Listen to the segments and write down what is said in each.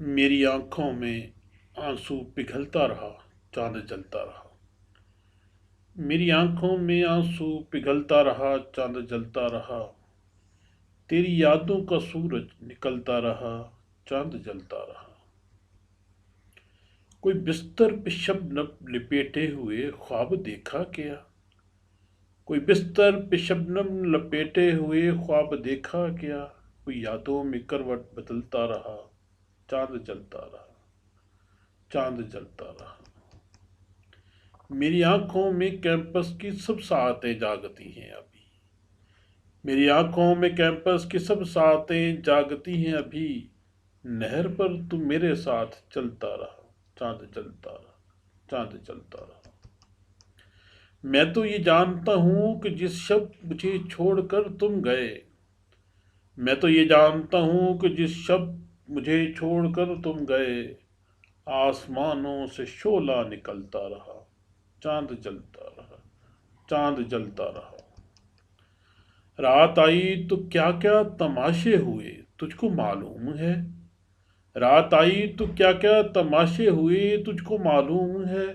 میری آنکھوں میں آنسو پگھلتا رہا، چاند جلتا رہا۔ میری آنکھوں میں آنسو پگھلتا رہا، چاند جلتا رہا۔ تیری یادوں کا سورج نکلتا رہا، چاند جلتا رہا۔ کوئی بستر پہ شبنم لپیٹے ہوئے خواب دیکھا کیا؟ کوئی بستر پہ شبنم لپیٹے ہوئے خواب دیکھا کیا؟ کوئی یادوں میں کروٹ بدلتا رہا، چاند جلتا رہا، چاند جلتا رہا۔ میری آنکھوں میں کیمپس کی سب ساعتیں جاگتی ہیں ابھی۔ میری آنکھوں میں کیمپس کی سب ساعتیں جاگتی ہیں ابھی۔ نہر پر تو میرے ساتھ چلتا رہا، چاند جلتا رہا، چاند جلتا رہا۔ میں تو یہ جانتا ہوں کہ جس شب مجھے چھوڑ کر تم گئے، میں تو یہ جانتا ہوں کہ جس شب مجھے چھوڑ کر تم گئے، آسمانوں سے شعلہ نکلتا رہا، چاند جلتا رہا، چاند جلتا رہا۔ رات آئی تو کیا کیا تماشے ہوئے تجھ کو معلوم ہے؟ رات آئی تو کیا کیا تماشے ہوئے تجھ کو معلوم ہے؟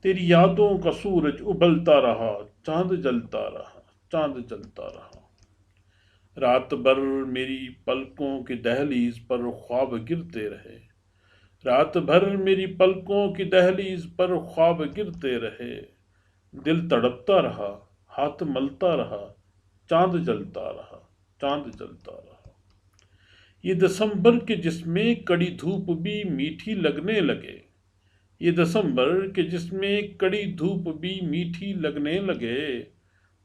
تیری یادوں کا سورج ابلتا رہا، چاند جلتا رہا، چاند جلتا رہا۔ رات بھر میری پلکوں کی دہلیز پر خواب گرتے رہے، رات بھر میری پلکوں کی دہلیز پر خواب گرتے رہے۔ دل تڑپتا رہا، ہاتھ ملتا رہا، چاند جلتا رہا، چاند جلتا رہا۔ یہ دسمبر کے جس میں کڑی دھوپ بھی میٹھی لگنے لگے، یہ دسمبر کے جس میں کڑی دھوپ بھی میٹھی لگنے لگے،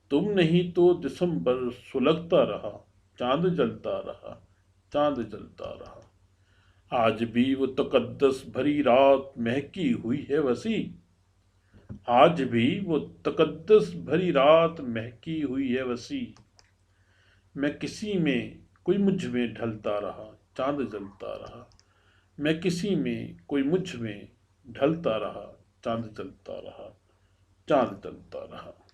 تم نہیں تو دسمبر سلگتا رہا، چاند جلتا رہا، چاند جلتا رہا۔ آج بھی وہ تقدس بھری رات مہکی ہوئی ہے وسیع، آج بھی وہ تقدس بھری رات مہکی ہوئی ہے وسیع۔ میں کسی میں کوئی مجھ میں ڈھلتا رہا، چاند جلتا رہا۔ میں کسی میں کوئی مجھ میں ڈھلتا رہا، چاند جلتا رہا، چاند جلتا رہا۔